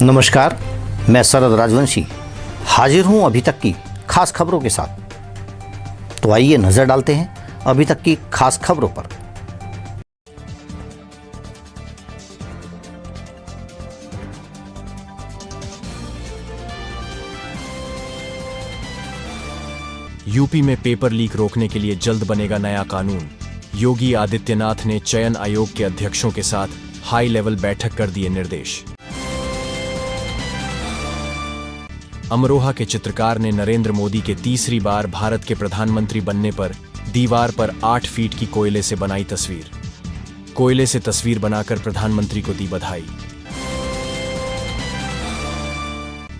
नमस्कार, मैं शरद राजवंशी हाजिर हूं अभी तक की खास खबरों के साथ। तो आइए नजर डालते हैं अभी तक की खास खबरों पर। यूपी में पेपर लीक रोकने के लिए जल्द बनेगा नया कानून। योगी आदित्यनाथ ने चयन आयोग के अध्यक्षों के साथ हाई लेवल बैठक कर दिए निर्देश। अमरोहा के चित्रकार ने नरेंद्र मोदी के तीसरी बार भारत के प्रधानमंत्री बनने पर दीवार पर 8 फीट की कोयले से बनाई तस्वीर। कोयले से तस्वीर बनाकर प्रधानमंत्री को दी बधाई।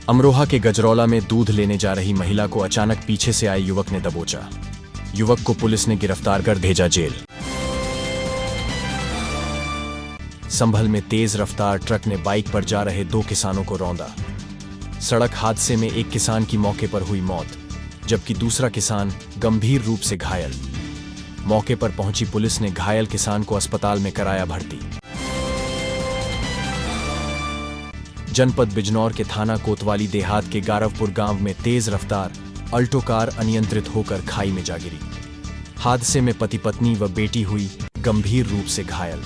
अमरोहा के गजरौला में दूध लेने जा रही महिला को अचानक पीछे से आए युवक ने दबोचा। युवक को पुलिस ने गिरफ्तार कर भेजा जेल। संभल में तेज रफ्तार ट्रक ने बाइक पर जा रहे 2 किसानों को रौंदा। सड़क हादसे में एक किसान की मौके पर हुई मौत, जबकि दूसरा किसान गंभीर रूप से घायल। मौके पर पहुंची पुलिस ने घायल किसान को अस्पताल में कराया भर्ती। जनपद बिजनौर के थाना कोतवाली देहात के गारवपुर गांव में तेज रफ्तार अल्टो कार अनियंत्रित होकर खाई में जा गिरी। हादसे में पति पत्नी व बेटी हुई गंभीर रूप से घायल।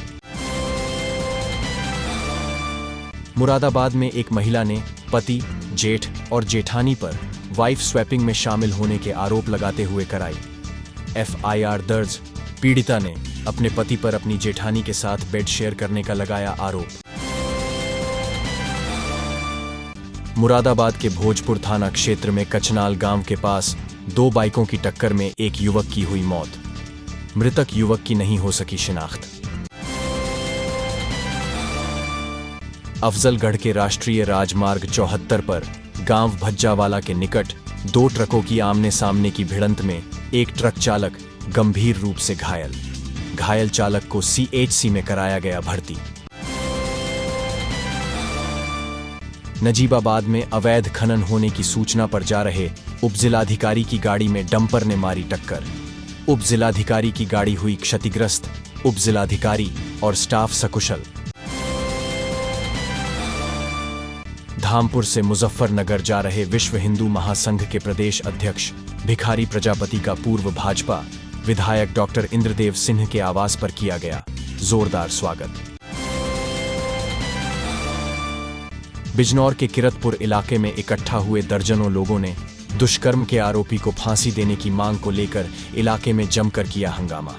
मुरादाबाद में एक महिला ने पति, जेठ और जेठानी पर वाइफ स्वैपिंग में शामिल होने के आरोप लगाते हुए कराई एफआईआर दर्ज। पीड़िता ने अपने पति पर अपनी जेठानी के साथ बेड शेयर करने का लगाया आरोप। मुरादाबाद के भोजपुर थाना क्षेत्र में कचनाल गांव के पास 2 बाइकों की टक्कर में एक युवक की हुई मौत। मृतक युवक की नहीं हो सकी शिनाख्त। अफजलगढ़ के राष्ट्रीय राजमार्ग 74 पर गांव भज्जावाला के निकट 2 ट्रकों की आमने सामने की भिड़ंत में एक ट्रक चालक गंभीर रूप से घायल। घायल चालक को सीएचसी में कराया गया भर्ती। नजीबाबाद में अवैध खनन होने की सूचना पर जा रहे उपजिलाधिकारी की गाड़ी में डंपर ने मारी टक्कर। उपजिलाधिकारी की गाड़ी हुई क्षतिग्रस्त। उपजिलाधिकारी और स्टाफ सकुशल। धामपुर से मुजफ्फरनगर जा रहे विश्व हिंदू महासंघ के प्रदेश अध्यक्ष भिखारी प्रजापति का पूर्व भाजपा विधायक डॉक्टर इंद्रदेव सिंह के आवास पर किया गया जोरदार स्वागत। बिजनौर के किरतपुर इलाके में इकट्ठा हुए दर्जनों लोगों ने दुष्कर्म के आरोपी को फांसी देने की मांग को लेकर इलाके में जमकर किया हंगामा।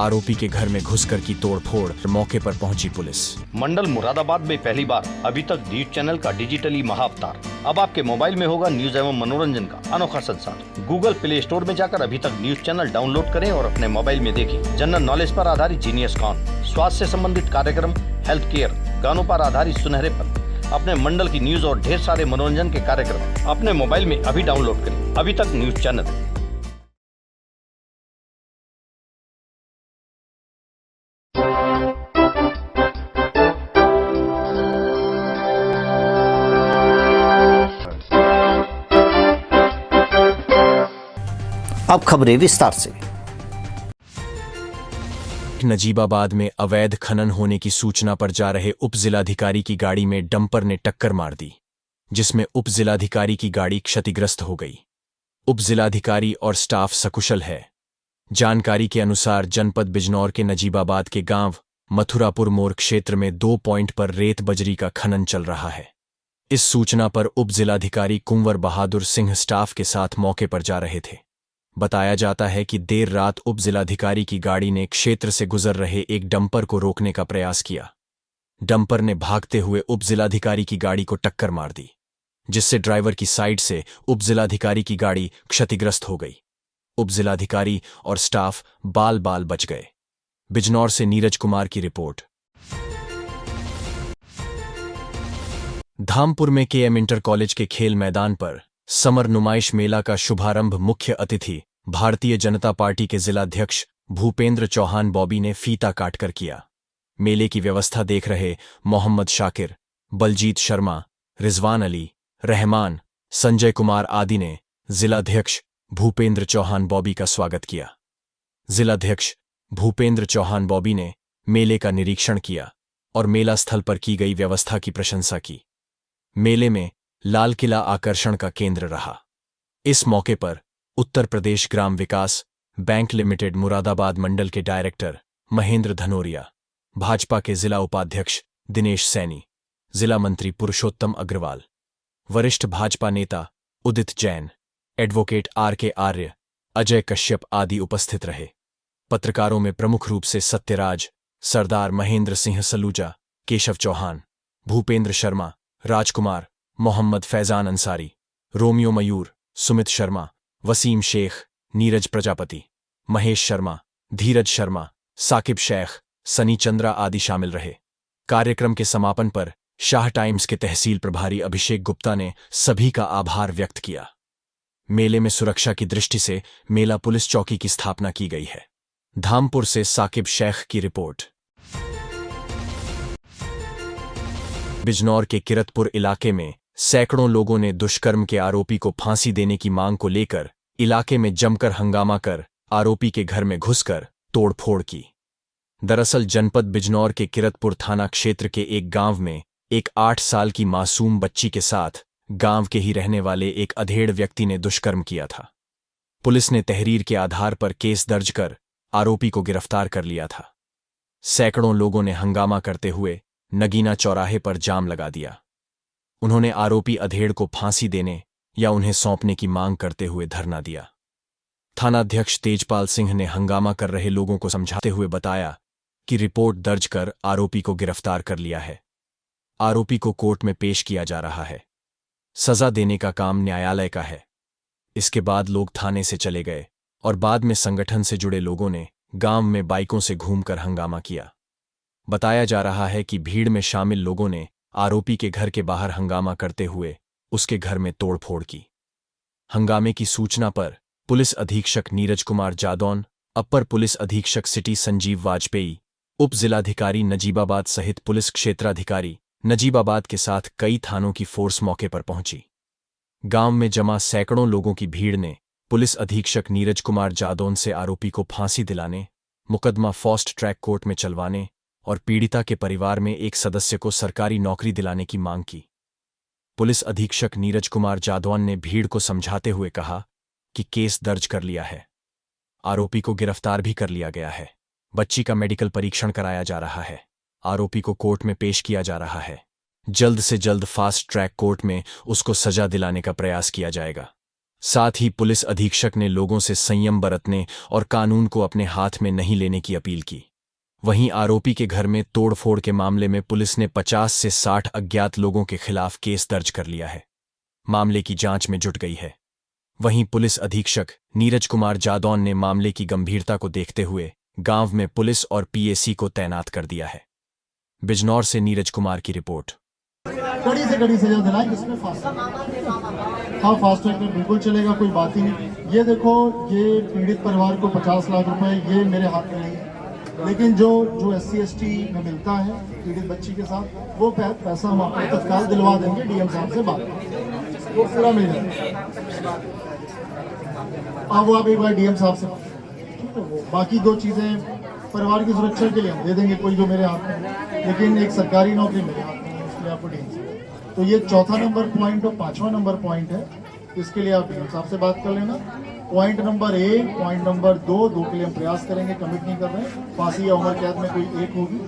आरोपी के घर में घुसकर की तोड़फोड़, मौके पर पहुंची पुलिस। मंडल मुरादाबाद में पहली बार अभी तक न्यूज चैनल का डिजिटली महाअवतार अब आपके मोबाइल में होगा न्यूज एवं मनोरंजन का अनोखा संसार। गूगल प्ले स्टोर में जाकर अभी तक न्यूज चैनल डाउनलोड करें और अपने मोबाइल में देखें जनरल नॉलेज पर आधारित जीनियस कॉन, स्वास्थ्य से संबंधित कार्यक्रम, हेल्थ केयर, गानों पर आधारित सुनहरेपन, अपने मंडल की न्यूज और ढेर सारे मनोरंजन के कार्यक्रम अपने मोबाइल में अभी डाउनलोड करें। अभी तक न्यूज चैनल। अब खबरें विस्तार से। नजीबाबाद में अवैध खनन होने की सूचना पर जा रहे उपजिलाधिकारी की गाड़ी में डंपर ने टक्कर मार दी, जिसमें उपजिलाधिकारी की गाड़ी क्षतिग्रस्त हो गई। उपजिलाधिकारी और स्टाफ सकुशल है। जानकारी के अनुसार जनपद बिजनौर के नजीबाबाद के गांव मथुरापुर मोड़ क्षेत्र में 2 पॉइंट पर रेत बजरी का खनन चल रहा है। इस सूचना पर उपजिलाधिकारी कुंवर बहादुर सिंह स्टाफ के साथ मौके पर जा रहे थे। बताया जाता है कि देर रात उपजिलाधिकारी की गाड़ी ने क्षेत्र से गुजर रहे एक डंपर को रोकने का प्रयास किया। डंपर ने भागते हुए उपजिलाधिकारी की गाड़ी को टक्कर मार दी, जिससे ड्राइवर की साइड से उपजिलाधिकारी की गाड़ी क्षतिग्रस्त हो गई। उपजिलाधिकारी और स्टाफ बाल बाल बच गए। बिजनौर से नीरज कुमार की रिपोर्ट। धामपुर में केएम इंटर कॉलेज के खेल मैदान पर समर नुमाइश मेला का शुभारंभ मुख्य अतिथि भारतीय जनता पार्टी के जिलाध्यक्ष भूपेंद्र चौहान बॉबी ने फीता काटकर किया। मेले की व्यवस्था देख रहे मोहम्मद शाकिर, बलजीत शर्मा, रिजवान अली, रहमान, संजय कुमार आदि ने जिलाध्यक्ष भूपेंद्र चौहान बॉबी का स्वागत किया। जिलाध्यक्ष भूपेंद्र चौहान बॉबी ने मेले का निरीक्षण किया और मेला स्थल पर की गई व्यवस्था की प्रशंसा की। मेले में लाल किला आकर्षण का केंद्र रहा। इस मौके पर उत्तर प्रदेश ग्राम विकास बैंक लिमिटेड मुरादाबाद मंडल के डायरेक्टर महेंद्र धनोरिया, भाजपा के जिला उपाध्यक्ष दिनेश सैनी, जिला मंत्री पुरुषोत्तम अग्रवाल, वरिष्ठ भाजपा नेता उदित जैन, एडवोकेट आर.के. आर्य, अजय कश्यप आदि उपस्थित रहे। पत्रकारों में प्रमुख रूप से सत्यराज, सरदार महेंद्र सिंह सलूजा, केशव चौहान, भूपेंद्र शर्मा, राजकुमार, मोहम्मद फैजान अंसारी, रोमियो मयूर, सुमित शर्मा, वसीम शेख, नीरज प्रजापति, महेश शर्मा, धीरज शर्मा, साकिब शेख, सनी चंद्रा आदि शामिल रहे। कार्यक्रम के समापन पर शाह टाइम्स के तहसील प्रभारी अभिषेक गुप्ता ने सभी का आभार व्यक्त किया। मेले में सुरक्षा की दृष्टि से मेला पुलिस चौकी की स्थापना की गई है। धामपुर से साकिब शेख की रिपोर्ट। बिजनौर के किरतपुर इलाके में सैकड़ों लोगों ने दुष्कर्म के आरोपी को फांसी देने की मांग को लेकर इलाके में जमकर हंगामा कर आरोपी के घर में घुसकर तोड़फोड़ की। दरअसल जनपद बिजनौर के किरतपुर थाना क्षेत्र के एक गांव में एक 8 साल की मासूम बच्ची के साथ गांव के ही रहने वाले एक अधेड़ व्यक्ति ने दुष्कर्म किया था। पुलिस ने तहरीर के आधार पर केस दर्ज कर आरोपी को गिरफ्तार कर लिया था। सैकड़ों लोगों ने हंगामा करते हुए नगीना चौराहे पर जाम लगा दिया। उन्होंने आरोपी अधेड़ को फांसी देने या उन्हें सौंपने की मांग करते हुए धरना दिया। थानाध्यक्ष तेजपाल सिंह ने हंगामा कर रहे लोगों को समझाते हुए बताया कि रिपोर्ट दर्ज कर आरोपी को गिरफ्तार कर लिया है। आरोपी को कोर्ट में पेश किया जा रहा है। सजा देने का काम न्यायालय का है। इसके बाद लोग थाने से चले गए और बाद में संगठन से जुड़े लोगों ने गांव में बाइकों से घूमकर हंगामा किया। बताया जा रहा है कि भीड़ में शामिल लोगों ने आरोपी के घर के बाहर हंगामा करते हुए उसके घर में तोड़फोड़ की। हंगामे की सूचना पर पुलिस अधीक्षक नीरज कुमार जादौन, अपर पुलिस अधीक्षक सिटी संजीव वाजपेयी, उप जिलाधिकारी नजीबाबाद सहित पुलिस क्षेत्राधिकारी नजीबाबाद के साथ कई थानों की फोर्स मौके पर पहुंची। गांव में जमा सैकड़ों लोगों की भीड़ ने पुलिस अधीक्षक नीरज कुमार जादौन से आरोपी को फांसी दिलाने, मुकदमा फास्ट ट्रैक कोर्ट में चलवाने और पीड़िता के परिवार में एक सदस्य को सरकारी नौकरी दिलाने की मांग की। पुलिस अधीक्षक नीरज कुमार जादौन ने भीड़ को समझाते हुए कहा कि केस दर्ज कर लिया है, आरोपी को गिरफ्तार भी कर लिया गया है, बच्ची का मेडिकल परीक्षण कराया जा रहा है, आरोपी को कोर्ट में पेश किया जा रहा है, जल्द से जल्द फास्ट ट्रैक कोर्ट में उसको सजा दिलाने का प्रयास किया जाएगा। साथ ही पुलिस अधीक्षक ने लोगों से संयम बरतने और कानून को अपने हाथ में नहीं लेने की अपील की। वहीं आरोपी के घर में तोड़फोड़ के मामले में पुलिस ने 50 से 60 अज्ञात लोगों के खिलाफ केस दर्ज कर लिया है। मामले की जांच में जुट गई है। वहीं पुलिस अधीक्षक नीरज कुमार जादौन ने मामले की गंभीरता को देखते हुए गांव में पुलिस और पीएसी को तैनात कर दिया है। बिजनौर से नीरज कुमार की रिपोर्ट। कड़ी से कड़ी सजा दिलाएं, इसमें फास्ट हाँ फास्ट ट्रैक में बिल्कुल चलेगा, कोई बात ही नहीं। ये देखो, ये पीड़ित परिवार को 50 लाख रुपए ये मेरे हाथ में नहीं है, लेकिन जो SC/ST में मिलता है पीड़ित बच्ची के साथ, वो पैसा हम आपको तत्काल दिलवा देंगे। डीएम साहब से बात वो पूरा मिल जाएगा। अब वो आप एक बार डीएम साहब से, बाकी 2 चीज़ें परिवार की सुरक्षा के लिए हम दे देंगे, कोई जो मेरे हाथ में है, लेकिन एक सरकारी नौकरी मेरे हाथ में है, इसलिए आपको डीएम साहब। तो ये 4था नंबर पॉइंट और 5वां नंबर पॉइंट है, इसके लिए आप डीएम साहब से बात कर लेना। पॉइंट नंबर 1, पॉइंट नंबर 2 के लिए हम प्रयास करेंगे, कमिट नहीं कर रहे हैं, फांसी या उम्र कैद में कोई एक होगी।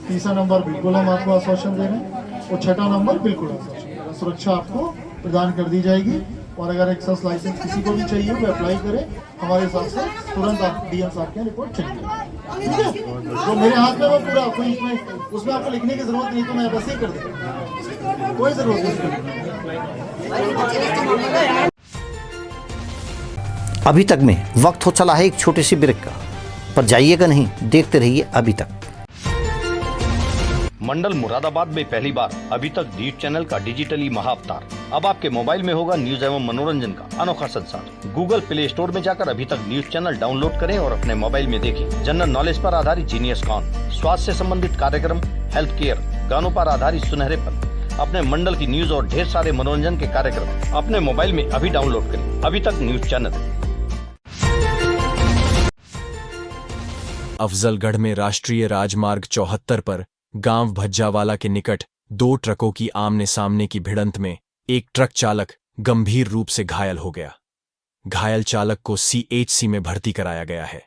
3रा नंबर बिल्कुल हम आपको आश्वासन दे रहे हैं और 6ठा नंबर बिल्कुल आश्वासन, सुरक्षा आपको प्रदान कर दी जाएगी। और अगर एक्साइज लाइसेंस किसी को भी चाहिए वो अप्लाई करें, हमारे हिसाब से तुरंत आप डीएम साहब के रिपोर्ट चाहिए, ठीक है। जो मेरे हाथ में वो पूरा, कोई उसमें आपको लिखने की जरूरत नहीं, तो मैं वैसे ही कर दूँगा, कोई जरूरत नहीं। अभी तक में वक्त हो चला है एक छोटे सी ब्रेक का, पर जाइएगा नहीं, देखते रहिए अभी तक। मंडल मुरादाबाद में पहली बार अभी तक न्यूज चैनल का डिजिटली महाअवतार। अब आपके मोबाइल में होगा न्यूज एवं मनोरंजन का अनोखा संसार। गूगल प्ले स्टोर में जाकर अभी तक न्यूज चैनल डाउनलोड करें और अपने मोबाइल में देखें जनरल नॉलेज पर आधारित जीनियस कॉन, स्वास्थ्य से संबंधित कार्यक्रम, हेल्थ केयर, गानों पर आधारित सुनहरेपन, अपने मंडल की न्यूज और ढेर सारे मनोरंजन के कार्यक्रम अपने मोबाइल में अभी डाउनलोड करें। अभी तक न्यूज चैनल। अफजलगढ़ में राष्ट्रीय राजमार्ग 74 पर गांव भज्जावाला के निकट दो ट्रकों की आमने सामने की भिड़ंत में एक ट्रक चालक गंभीर रूप से घायल हो गया। घायल चालक को CHC में भर्ती कराया गया है।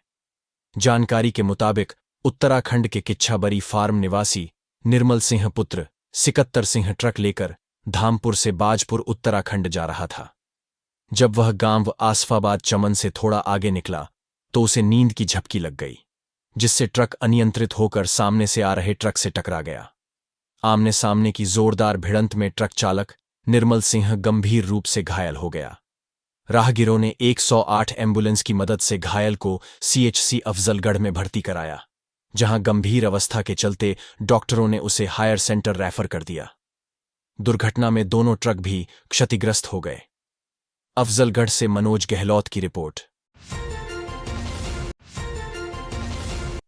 जानकारी के मुताबिक उत्तराखंड के किच्छाबरी फार्म निवासी निर्मल सिंह पुत्र सिकत्तर सिंह ट्रक लेकर धामपुर से बाजपुर उत्तराखंड जा रहा था। जब वह गांव आसफाबाद चमन से थोड़ा आगे निकला तो उसे नींद की झपकी लग गई, जिससे ट्रक अनियंत्रित होकर सामने से आ रहे ट्रक से टकरा गया। आमने सामने की जोरदार भिड़ंत में ट्रक चालक निर्मल सिंह गंभीर रूप से घायल हो गया। राहगीरों ने 108 एम्बुलेंस की मदद से घायल को CHC अफजलगढ़ में भर्ती कराया, जहां गंभीर अवस्था के चलते डॉक्टरों ने उसे हायर सेंटर रेफर कर दिया। दुर्घटना में दोनों ट्रक भी क्षतिग्रस्त हो गए। अफजलगढ़ से मनोज गहलोत की रिपोर्ट।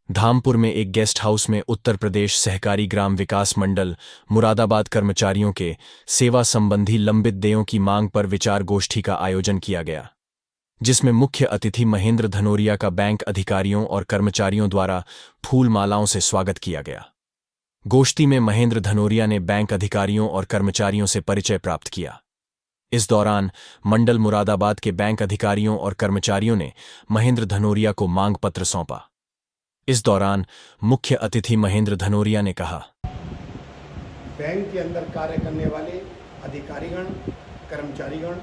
धामपुर में एक गेस्ट हाउस में उत्तर प्रदेश सहकारी ग्राम विकास मंडल मुरादाबाद कर्मचारियों के सेवा संबंधी लंबित देयों की मांग पर विचार गोष्ठी का आयोजन किया गया, जिसमें मुख्य अतिथि महेंद्र धनोरिया का बैंक अधिकारियों और कर्मचारियों द्वारा फूल मालाओं से स्वागत किया गया। गोष्ठी में महेंद्र धनोरिया ने बैंक अधिकारियों और कर्मचारियों से परिचय प्राप्त किया। इस दौरान मंडल मुरादाबाद के बैंक अधिकारियों और कर्मचारियों ने महेंद्र धनोरिया को मांग पत्र सौंपा। इस दौरान मुख्य अतिथि महेंद्र धनोरिया ने कहा, बैंक के अंदर कार्य करने वाले अधिकारीगण, कर्मचारीगण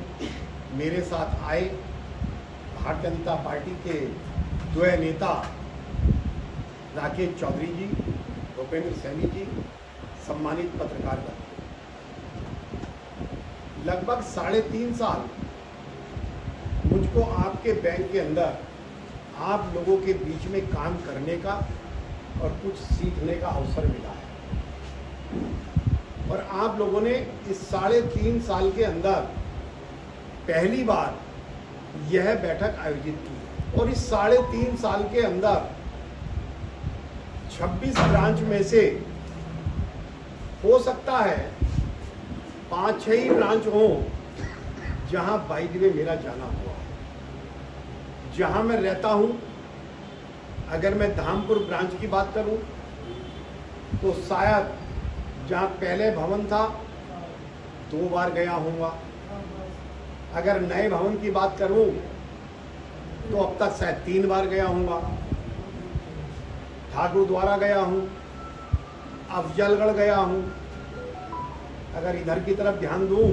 मेरे साथ आए। भारतीय जनता पार्टी के द्वय नेता राकेश चौधरी जी, भूपेंद्र सैनी जी, सम्मानित पत्रकारगण, लगभग 3.5 साल मुझको आपके बैंक के अंदर आप लोगों के बीच में काम करने का और कुछ सीखने का अवसर मिला है। और आप लोगों ने इस 3.5 साल के अंदर पहली बार यह बैठक आयोजित की और इस 3.5 साल के अंदर 26 ब्रांच में से हो सकता है 5-6 ही ब्रांच हों जहां बाई द वे मेरा जाना हुआ। जहां मैं रहता हूं, अगर मैं धामपुर ब्रांच की बात करूं तो शायद जहां पहले भवन था 2 बार गया हूँगा। अगर नए भवन की बात करूं तो अब तक शायद 3 बार गया हूँगा। ठाकुर द्वारा गया हूं, अफजलगढ़ गया हूं। अगर इधर की तरफ ध्यान दूं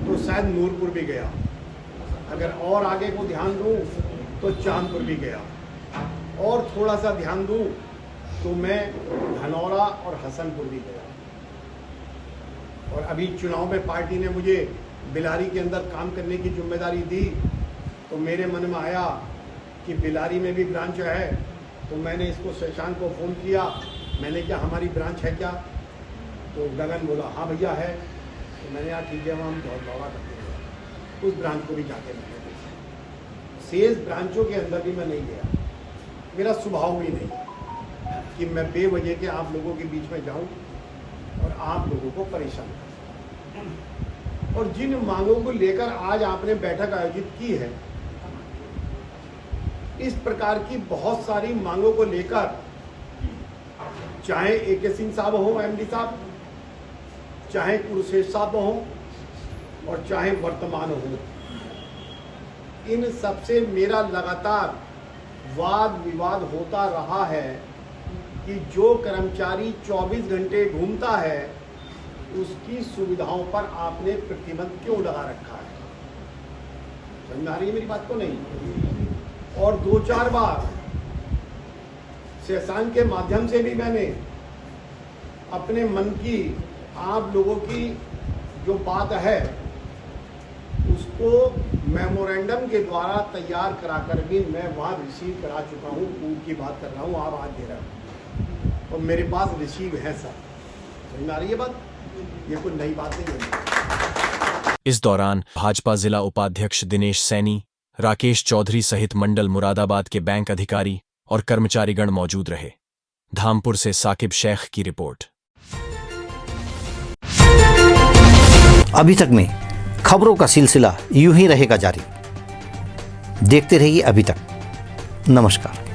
तो शायद नूरपुर भी गया। अगर और आगे को ध्यान दूं तो चांदपुर भी गया। और थोड़ा सा ध्यान दूं तो मैं धनौरा और हसनपुर भी गया। और अभी चुनाव में पार्टी ने मुझे बिलारी के अंदर काम करने की जिम्मेदारी दी तो मेरे मन में आया कि बिलारी में भी ब्रांच है। तो मैंने इसको शशांक को फ़ोन किया, मैंने क्या हमारी ब्रांच है क्या? तो गगन बोला हाँ भैया है। तो मैंने कहा ठीक है, वहाँ हम दौरा करते हैं। उस ब्रांच को भी जाके मैंने देखा। शेष ब्रांचों के अंदर भी मैं नहीं गया। मेरा स्वभाव भी नहीं कि मैं बेवजह के आप लोगों के बीच में जाऊं और आप लोगों को परेशान करूं। और जिन मांगों को लेकर आज आपने बैठक आयोजित की है, इस प्रकार की बहुत सारी मांगों को लेकर, चाहे AK सिंह साहब हो, MD साहब, चाहे कुरुशेष साहब हो और चाहे वर्तमान हो, इन सबसे मेरा लगातार वाद विवाद होता रहा है कि जो कर्मचारी 24 घंटे घूमता है उसकी सुविधाओं पर आपने प्रतिबंध क्यों लगा रखा है? समझ में आ रही है मेरी बात को? नहीं। और 2-4 बार शशांक के माध्यम से भी मैंने अपने मन की, आप लोगों की जो बात है उसको मेमोरेंडम के द्वारा तैयार कराकर भी मैं वहाँ रिसीव करा चुका हूँ। पूर्व की बात कर रहा हूँ, आप आज दे रहे हो और मेरे पास रिसीव है सर। समझ में आ रही है बात? ये कोई नई बात नहीं है। इस दौरान भाजपा जिला उपाध्यक्ष दिनेश सैनी, राकेश चौधरी सहित मंडल मुरादाबाद के बैंक अधिकारी और कर्मचारीगण मौजूद रहे। धामपुर से साकिब शेख की रिपोर्ट। अभी तक में खबरों का सिलसिला यूं ही रहेगा जारी। देखते रहिए अभी तक। नमस्कार।